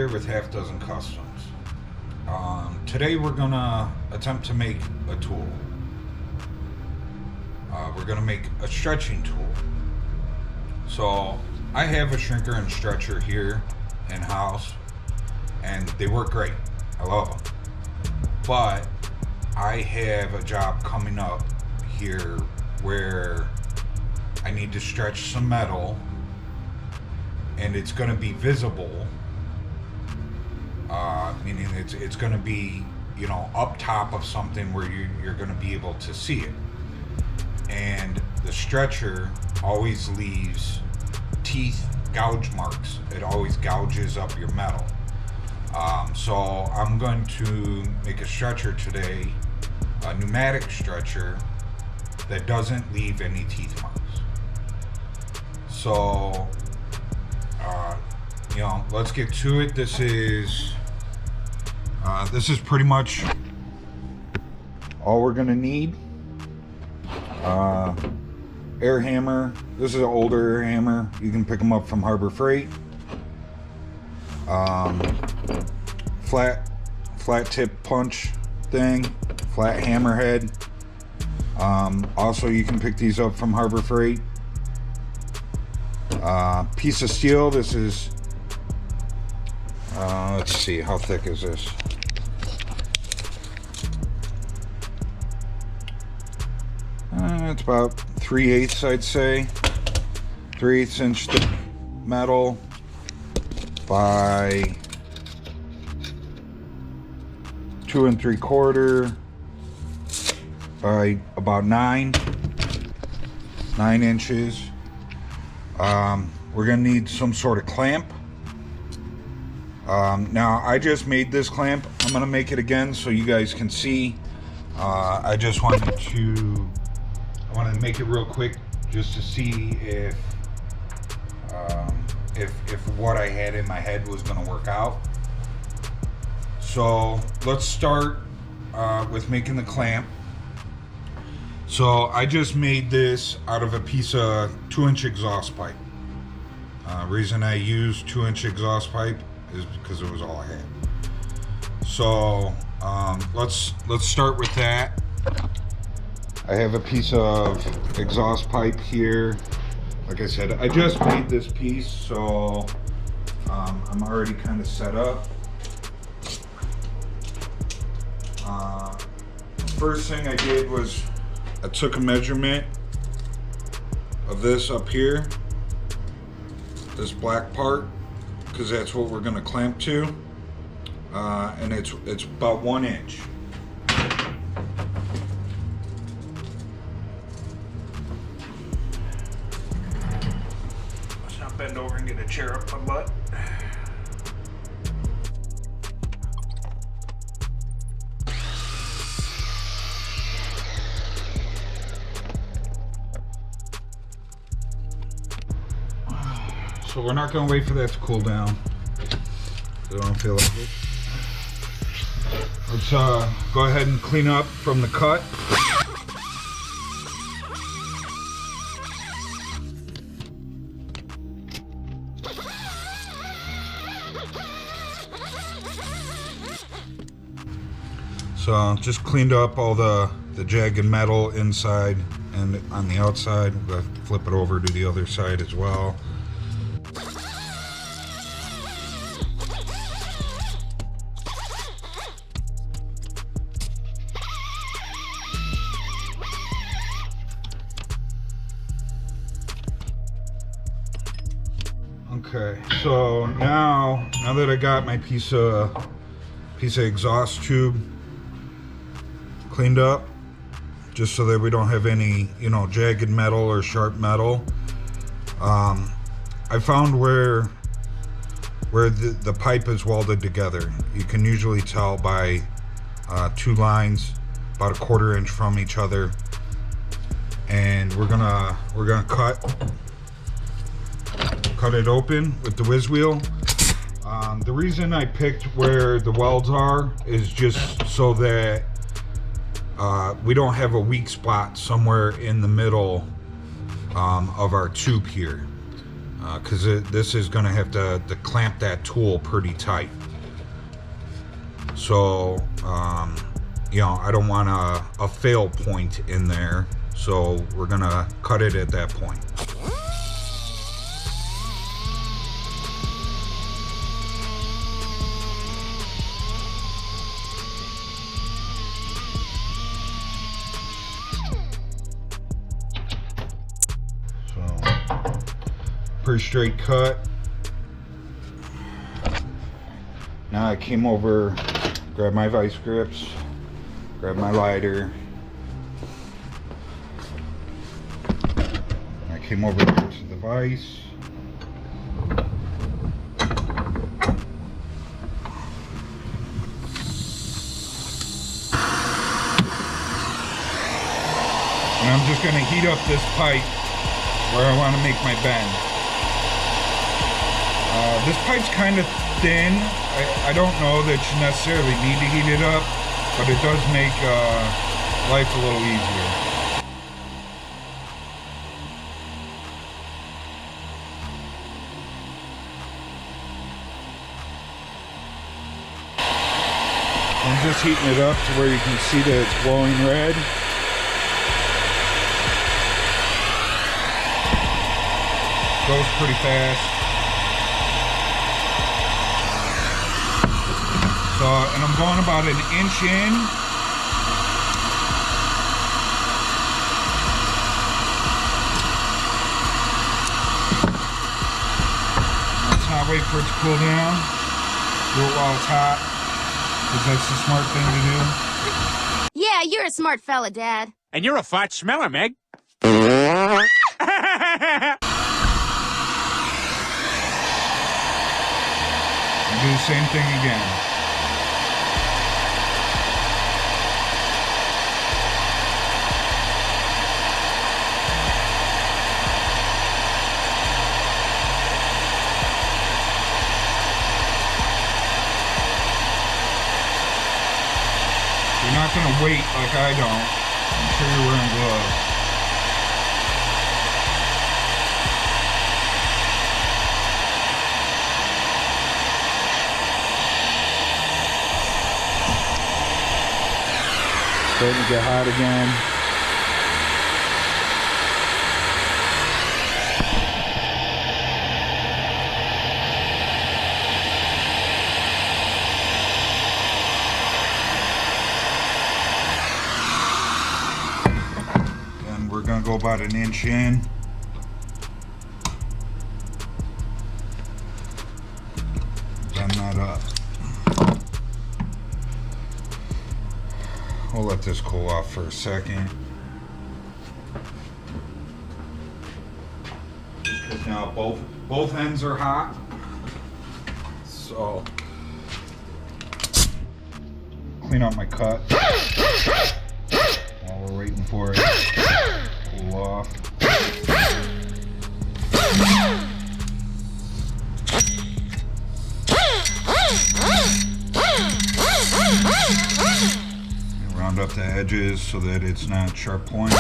here with Half Dozen Customs. Today we're gonna attempt to make a tool. We're gonna make a stretching tool. So I have a shrinker and stretcher here in house, and they work great. I love them. But I have a job coming up here where I need to stretch some metal, and it's going to be visible, meaning it's going to be, you know, up top of something where you're going to be able to see it. And the stretcher always leaves teeth gouge marks. It always gouges up your metal. So I'm going to make a stretcher today, a pneumatic stretcher that doesn't leave any teeth marks. So, you know, let's get to it. This is pretty much all we're gonna need. Air hammer. This is an older air hammer. You can pick them up from Harbor Freight. Flat tip punch thing, flat hammerhead. Also, you can pick these up from Harbor Freight. Piece of steel. This is, let's see, how thick is this? It's about 3/8, I'd say. 3/8 inch thick metal by 2 3/4 by about 9 inches. We're gonna need some sort of clamp. Now I just made this clamp. I'm gonna make it again so you guys can see. I just wanted to make it real quick just to see if what I had in my head was gonna work out. So let's start with making the clamp. So I just made this out of a piece of 2-inch exhaust pipe. Reason I used 2-inch exhaust pipe is because it was all I had. So let's start with that. I have a piece of exhaust pipe here. Like I said, I just made this piece, so I'm already kind of set up. First thing I did was I took a measurement of this up here, this black part, because that's what we're going to clamp to, and it's about 1 inch. Let's not bend over and get a chair up my butt. So we're not going to wait for that to cool down. I don't feel like it. Let's go ahead and clean up from the cut. So just cleaned up all the jagged metal inside and on the outside. We'll have to flip it over to the other side as well. Okay, so now that I got my piece of exhaust tube cleaned up, just so that we don't have any, you know, jagged metal or sharp metal, I found where the pipe is welded together. You can usually tell by 2 lines about 1/4 inch from each other, and we're gonna cut it open with the whiz wheel. The reason I picked where the welds are is just so that we don't have a weak spot somewhere in the middle of our tube here. because this is going to have to clamp that tool pretty tight. So, you know, I don't want a fail point in there, so we're going to cut it at that point. Pretty straight cut. Now I came over, grabbed my vice grips, grabbed my lighter. I came over here to the vise. And I'm just going to heat up this pipe where I want to make my bend. This pipe's kind of thin. I don't know that you necessarily need to heat it up, but it does make life a little easier. I'm just heating it up to where you can see that it's glowing red. Goes pretty fast. So, and I'm going about an inch in. Let's not wait for it to cool down. Do it while it's hot, because that's the smart thing to do. Yeah, you're a smart fella, Dad. And you're a fart smeller, Meg. Do the same thing again. You're not going to wait like I don't. I'm sure you're wearing gloves. Starting to get hot again. And we're going to go about an inch in. Bend that up. We'll let this cool off for a second. Because now both ends are hot. So clean up my cut while we're waiting for it to cool off. Round up the edges so that it's not sharp points.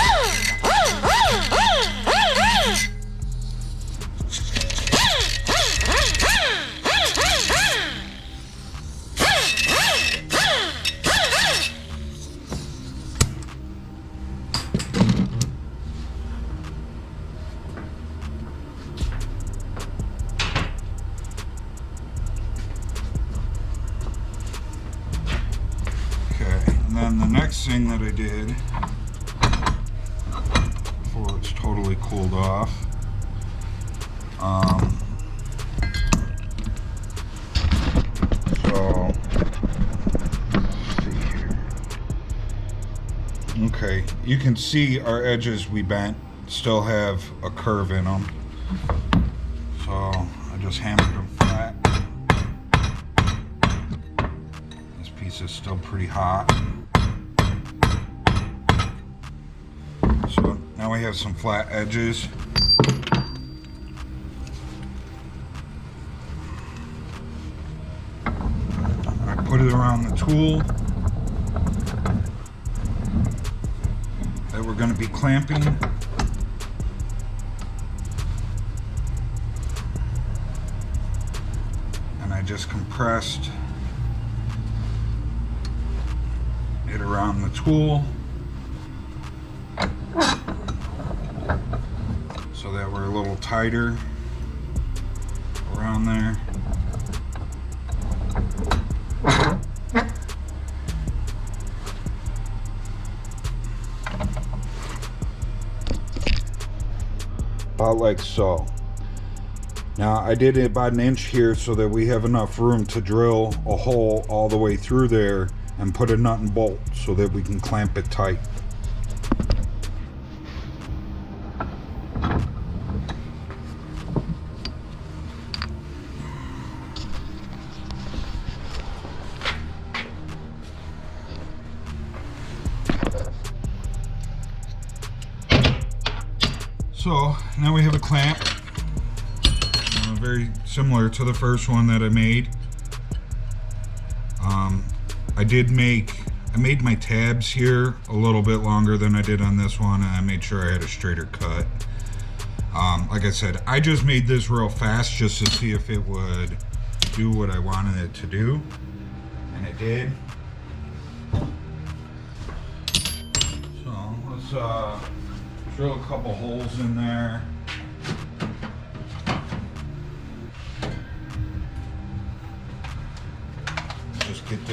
And the next thing that I did before it's totally cooled off, so let's see here. Okay, you can see our edges we bent still have a curve in them, so I just hammered them flat. This piece is still pretty hot. So now we have some flat edges. I put it around the tool that we're going to be clamping. I just compressed it around the tool so that we're a little tighter around there. About like so. Now I did it about 1 inch here so that we have enough room to drill a hole all the way through there and put a nut and bolt so that we can clamp it tight. So now we have a clamp, very similar to the first one that I made. I made my tabs here a little bit longer than I did on this one, and I made sure I had a straighter cut. Like I said, I just made this real fast just to see if it would do what I wanted it to do, and it did. So let's drill a couple holes in there. Just get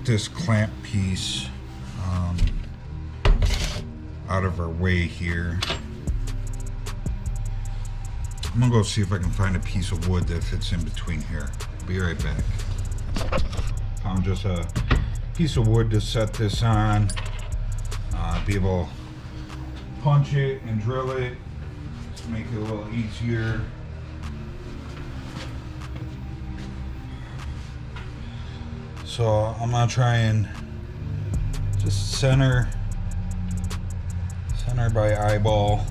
this clamp piece out of our way here. I'm gonna go see if I can find a piece of wood that fits in between here. Be right back. Found just a piece of wood to set this on. Be able to punch it and drill it to make it a little easier. So I'm gonna try and just center by eyeball.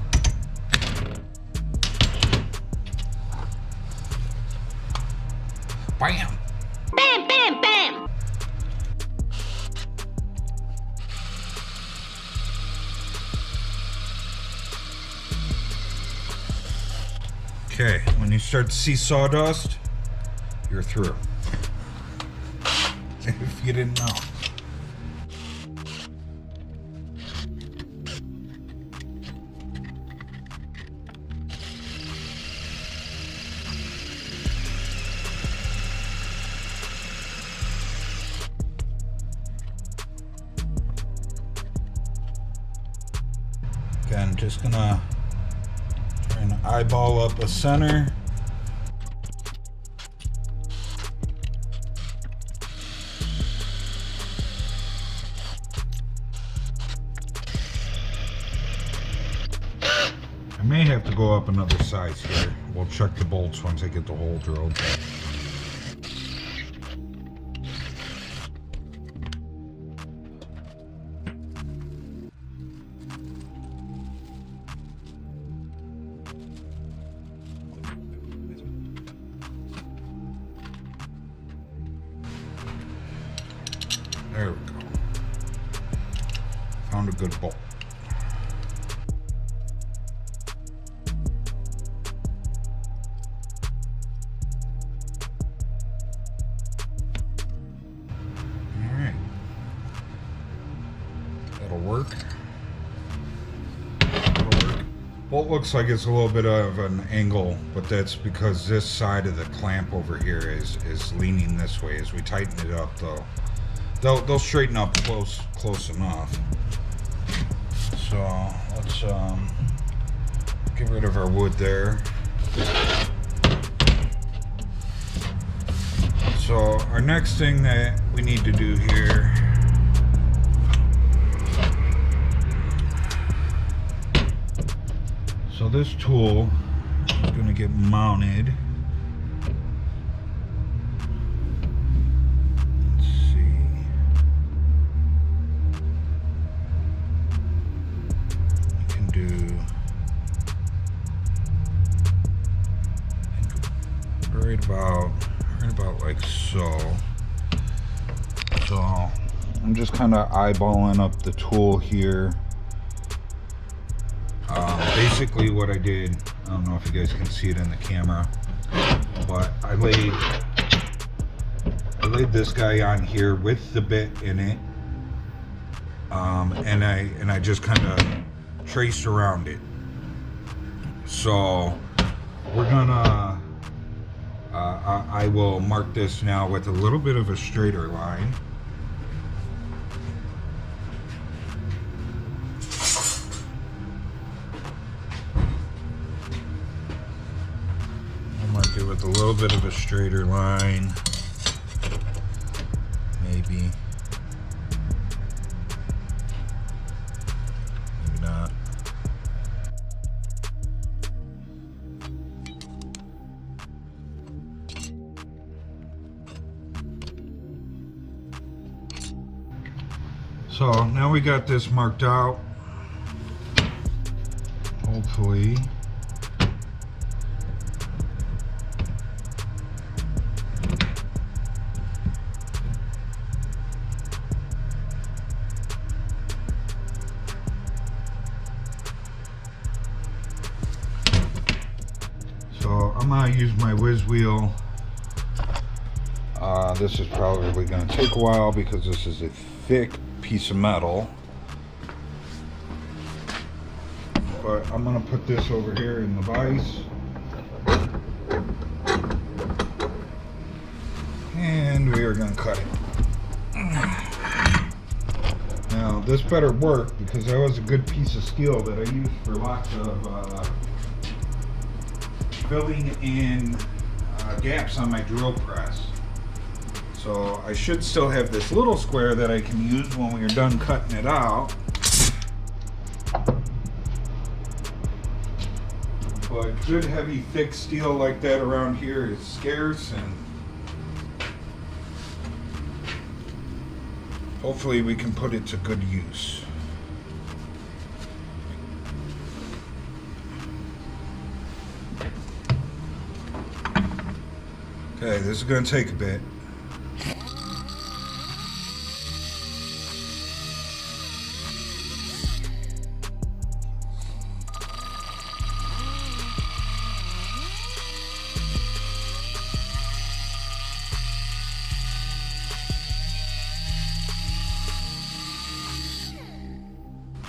Bam! Bam, bam, bam! Okay, when you start to see sawdust, you're through. If you didn't know. Again, just gonna try and eyeball up a center. I may have to go up another size here. We'll check the bolts once I get the hole drilled. There we go. Found a good bolt. Alright. That'll work. Bolt looks like it's a little bit of an angle, but that's because this side of the clamp over here is leaning this way. As we tighten it up, though, they'll straighten up close enough. So let's get rid of our wood there. So our next thing that we need to do here, so this tool is going to get mounted. Let's see. We can do right about like so. So I'm just kind of eyeballing up the tool here. Basically what I did, I don't know if you guys can see it in the camera, but but I laid this guy on here with the bit in it, and I just kind of traced around it. So we're gonna I will mark this now with a little bit of a straighter line. I'll mark it with a little bit of a straighter line. Maybe. Maybe not. So now we got this marked out. Hopefully. So I'm gonna use my whiz wheel. This is probably gonna take a while because this is a thick piece of metal. But I'm gonna put this over here in the vise. And we are gonna cut it. Now this better work because that was a good piece of steel that I used for lots of filling in gaps on my drill press. So I should still have this little square that I can use when we are done cutting it out. But good heavy thick steel like that around here is scarce, and hopefully we can put it to good use. Okay, this is going to take a bit.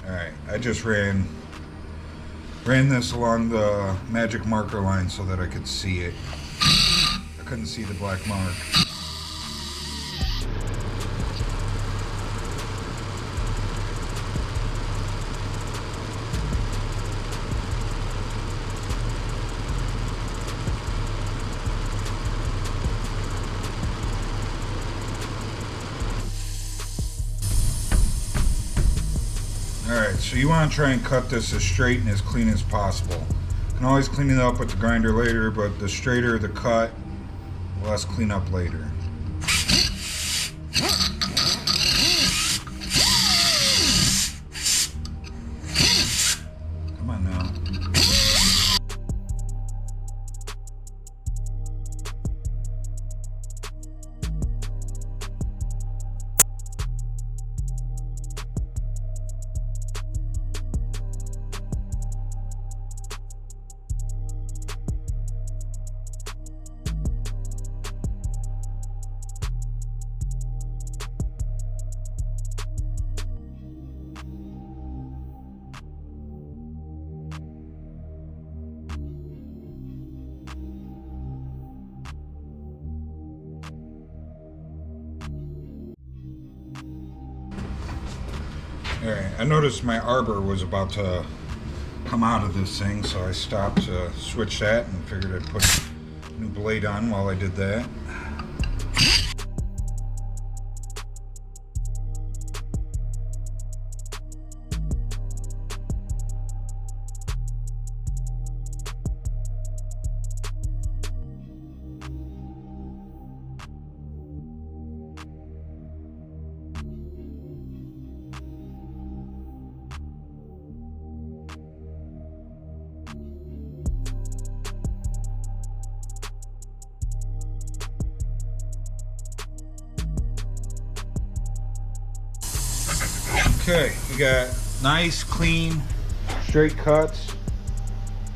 Alright, I just ran this along the magic marker line so that I could see it. I couldn't see the black mark. Alright, so you want to try and cut this as straight and as clean as possible. You can always clean it up with the grinder later, but the straighter the cut, the less cleanup later. Come on now. Alright, I noticed my arbor was about to come out of this thing, so I stopped to switch that and figured I'd put a new blade on while I did that. Okay, we got nice, clean, straight cuts.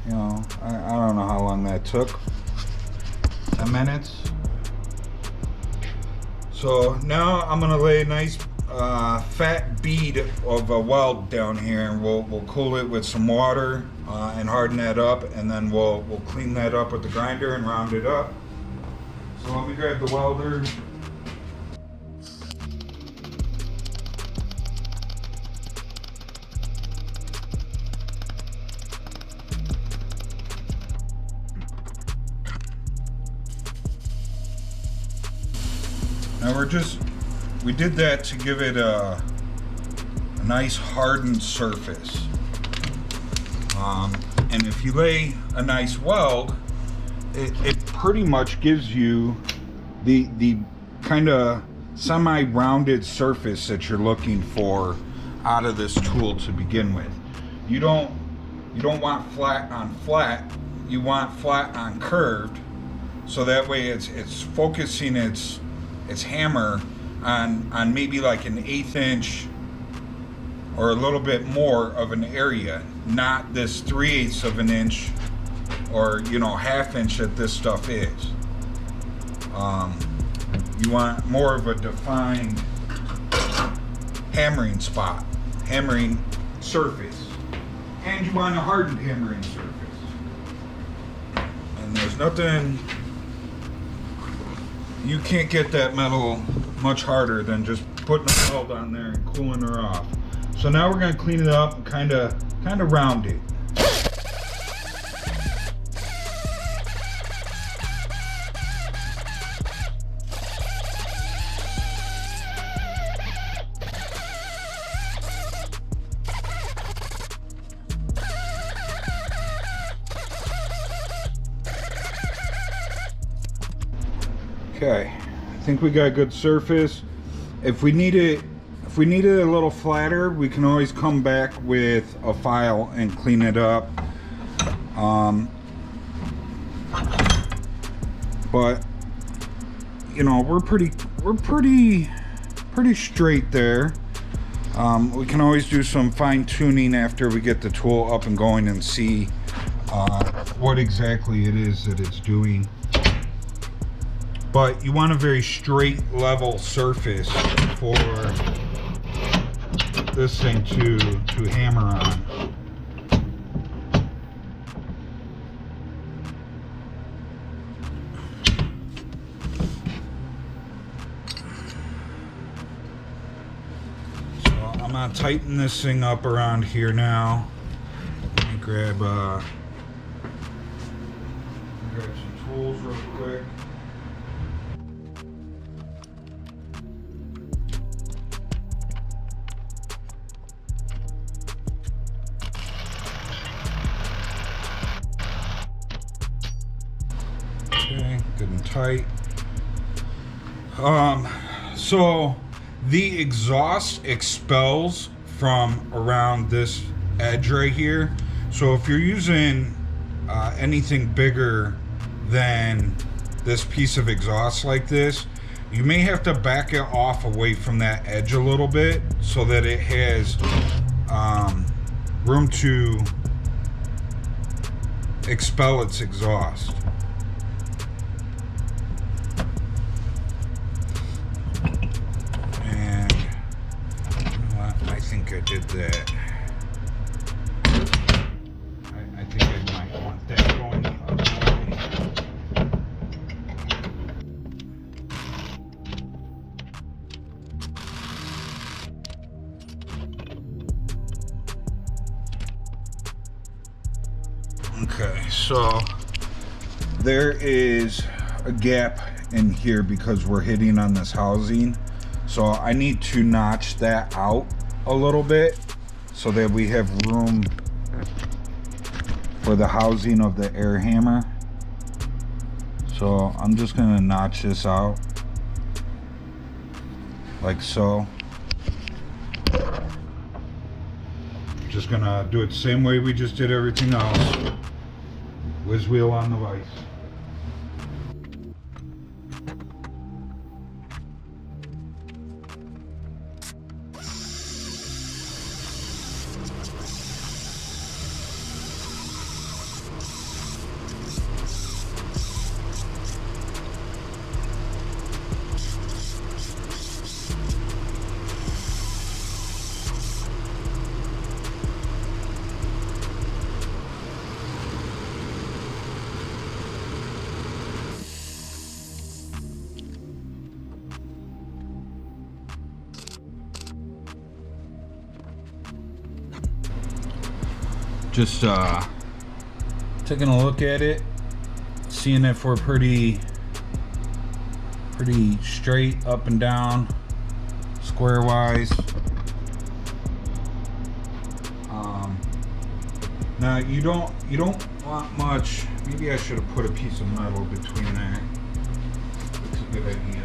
You know, I don't know how long that took. 10 minutes. So now I'm gonna lay a nice fat bead of a weld down here, and we'll cool it with some water and harden that up, and then we'll clean that up with the grinder and round it up. So let me grab the welder. Now we did that to give it a nice hardened surface. And if you lay a nice weld, it pretty much gives you the kind of semi-rounded surface that you're looking for out of this tool to begin with. You don't want flat on flat, you want flat on curved, so that way it's focusing its hammer on maybe like an 1/8 inch or a little bit more of an area, not this 3/8 of an inch or 1/2 inch that this stuff is. You want more of a defined hammering spot, hammering surface, and you want a hardened hammering surface. And there's nothing, you can't get that metal much harder than just putting a weld on there and cooling her off. So now we're going to clean it up and kind of round it. Okay, I think we got a good surface. If we need it a little flatter, we can always come back with a file and clean it up. But we're pretty straight there. We can always do some fine tuning after we get the tool up and going and see what exactly it is that it's doing. But you want a very straight, level surface for this thing to hammer on. So I'm gonna tighten this thing up around here now. Let me grab some tools real quick. Good and tight. So the exhaust expels from around this edge right here. So if you're using anything bigger than this piece of exhaust like this, you may have to back it off away from that edge a little bit so that it has room to expel its exhaust. I did that. I think I might want that going the other way. Okay, so there is a gap in here because we're hitting on this housing. So I need to notch that out a little bit so that we have room for the housing of the air hammer. So I'm just gonna notch this out like so. Just gonna do it the same way we just did everything else. Whiz wheel on the vise. Just taking a look at it, seeing if we're pretty straight up and down, square wise. Now you don't want much. Maybe I should have put a piece of metal between there. That's a good idea.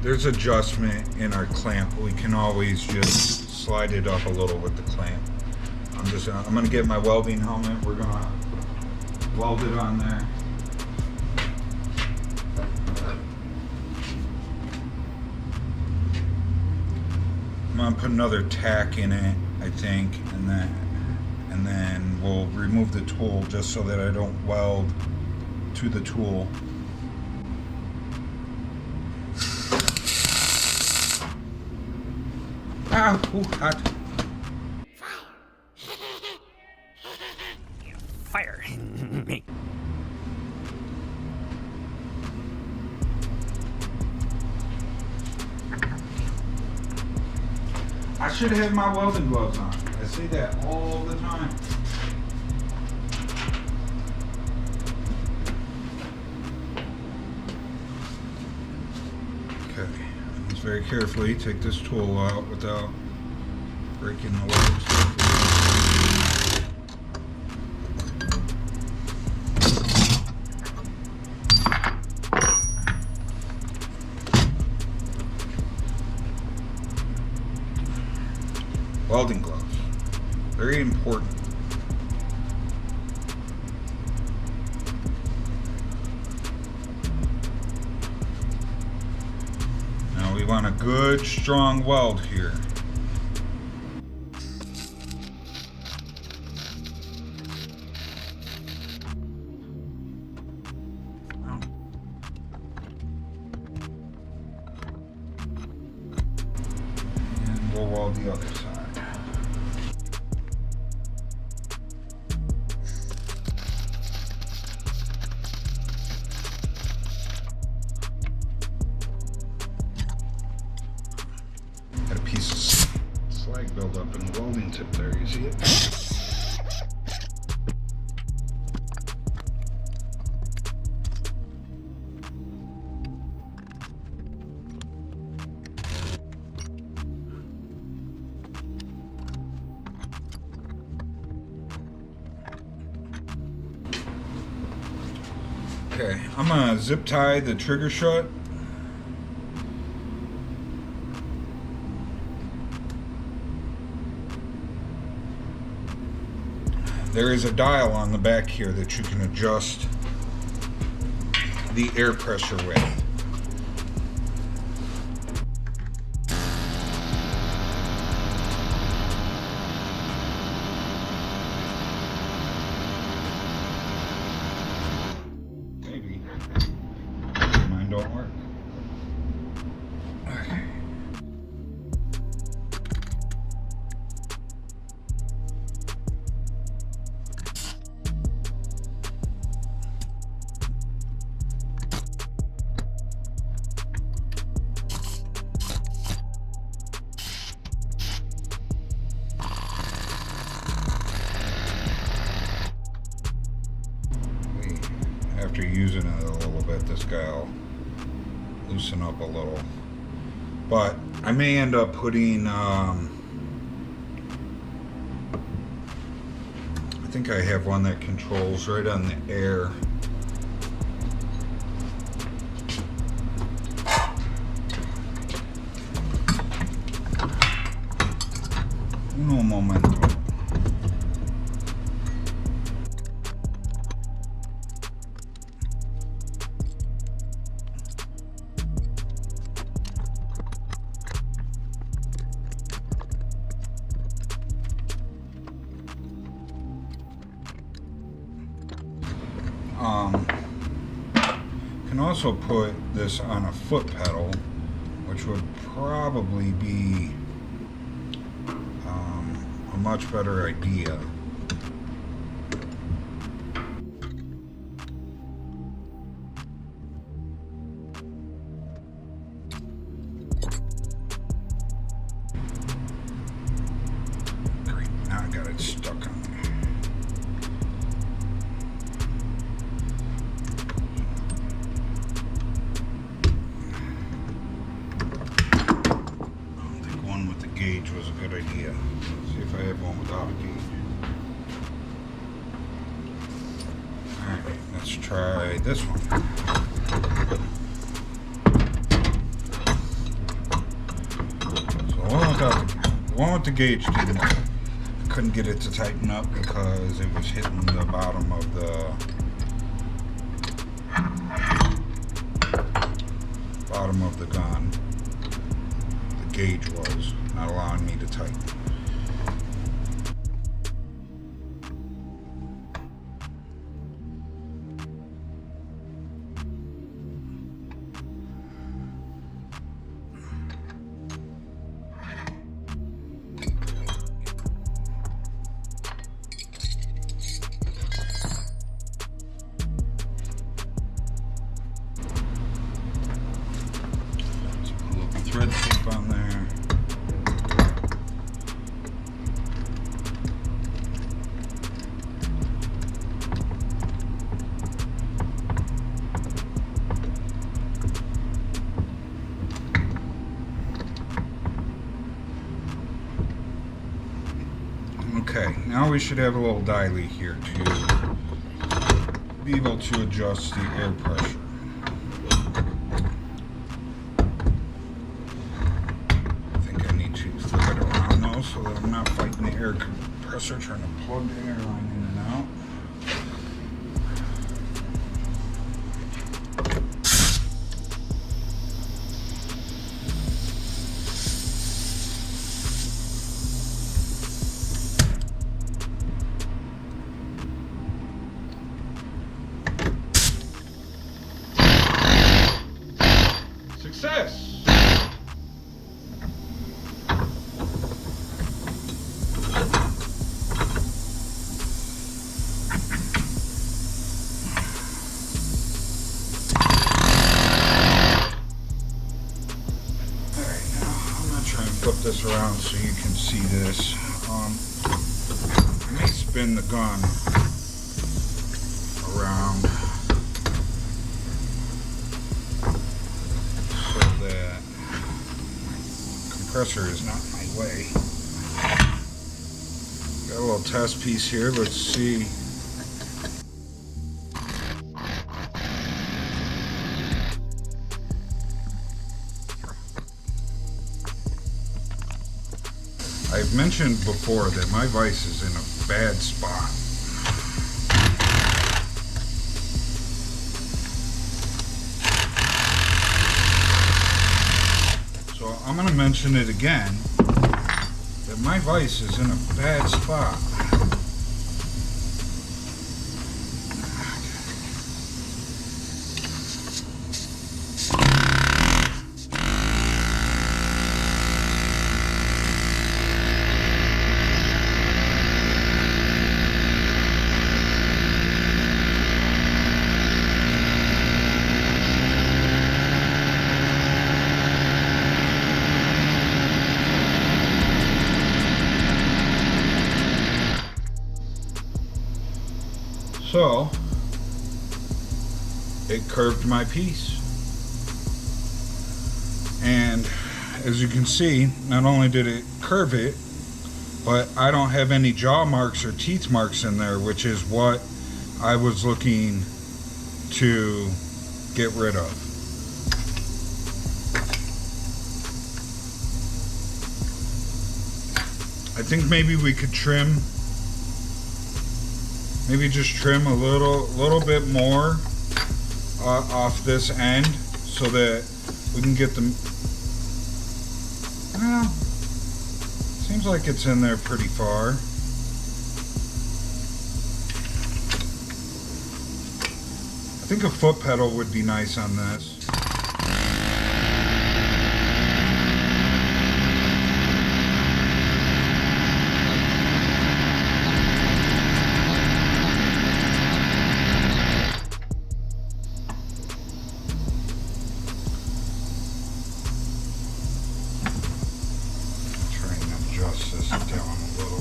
There's adjustment in our clamp. We can always just slide it up a little with the clamp. I'm gonna get my welding helmet. We're gonna weld it on there. I'm gonna put another tack in it, I think, and then we'll remove the tool just so that I don't weld to the tool. Ah, ooh, hot. Fire. I should have my welding gloves on. I say that all the time. Okay. Just very carefully take this tool out without breaking the legs. Welding gloves, very important. Now we want a good strong weld here. And we'll weld the other side. Piece of slag build up in the welding tip there, you see it? Okay, I'm gonna zip tie the trigger shut. There is a dial on the back here that you can adjust the air pressure with. Maybe. Mine don't work. Okay. After using it a little bit, this guy will loosen up a little. But I may end up putting, I think I have one that controls right on the air. Uno momento. can also put this on a foot pedal, which would probably be a much better idea. Great, now I got it stuck on there. Gauge was a good idea. Let's see if I have one without a gauge. Alright, let's try this one. So the one with the gauge couldn't get it to tighten up because it was hitting the bottom of the gun. The gauge was not allowing me to tighten. Let's put a little thread tape on there. Okay, now we should have a little dialy here to be able to adjust the air pressure. I think I need to flip it around though so that I'm not fighting the air compressor trying to plug the air line in and out. Success! Alright, now I'm going to try and flip this around so you can see this. I may spin the gun around so that my compressor is not in my way. Got a little test piece here, let's see. I've mentioned before that my vise is in a bad spot. So I'm going to mention it again, that my vise is in a bad spot. So, it curved my piece. And as you can see, not only did it curve it, but I don't have any jaw marks or teeth marks in there, which is what I was looking to get rid of. I think maybe we could trim, maybe just trim a little bit more off this end so that we can get them. Well, seems like it's in there pretty far. I think a foot pedal would be nice on this. Try and adjust this down a little.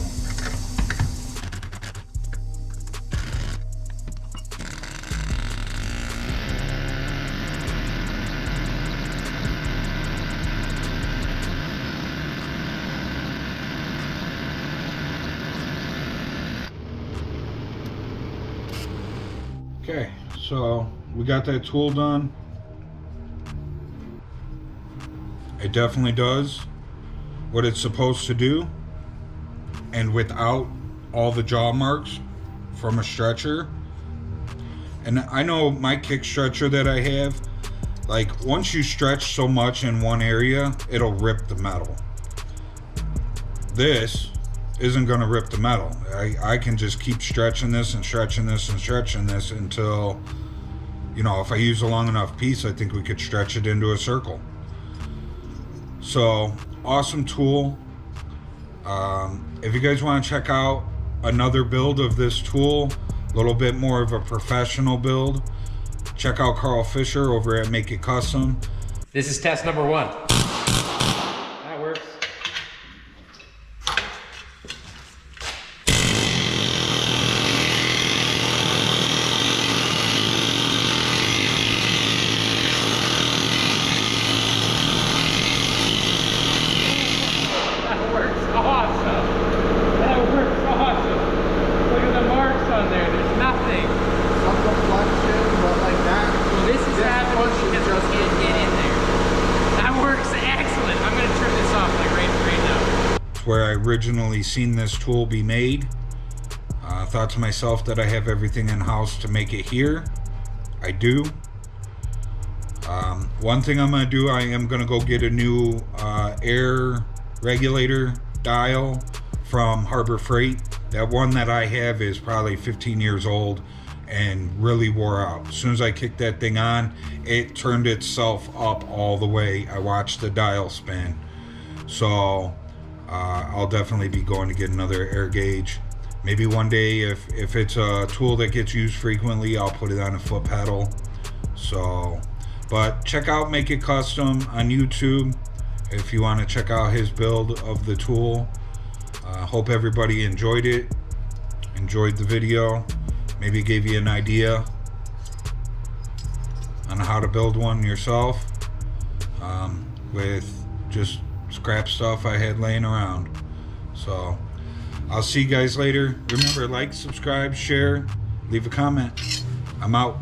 Okay, so we got that tool done. It definitely does what it's supposed to do, and without all the jaw marks from a stretcher. And I know my kick stretcher that I have, like once you stretch so much in one area, it'll rip the metal. This isn't going to rip the metal. I can just keep stretching this and stretching this and stretching this until, you know, if I use a long enough piece, I think we could stretch it into a circle. So awesome tool. If you guys want to check out another build of this tool, a little bit more of a professional build, check out Karl Fisher over at Make It Custom. This is test number 1. That works. That works awesome. That works awesome. Look at the marks on there. There's nothing. Some deflection, but like that. Well, this is happening because just we can't get in there. That works excellent. I'm going to turn this off like right now. It's where I originally seen this tool be made. Thought to myself that I have everything in house to make it here. I do. One thing I'm going to do, I am going to go get a new air regulator dial from Harbor Freight. That one that I have is probably 15 years old and really wore out. As soon as I kicked that thing on, it turned itself up all the way. I watched the dial spin. So I'll definitely be going to get another air gauge. Maybe one day, if it's a tool that gets used frequently, I'll put it on a foot pedal. So, but check out Make It Custom on YouTube if you want to check out his build of the tool. Hope everybody enjoyed it, enjoyed the video. Maybe it gave you an idea on how to build one yourself with just scrap stuff I had laying around. So I'll see you guys later. Remember, like, subscribe, share, leave a comment. I'm out.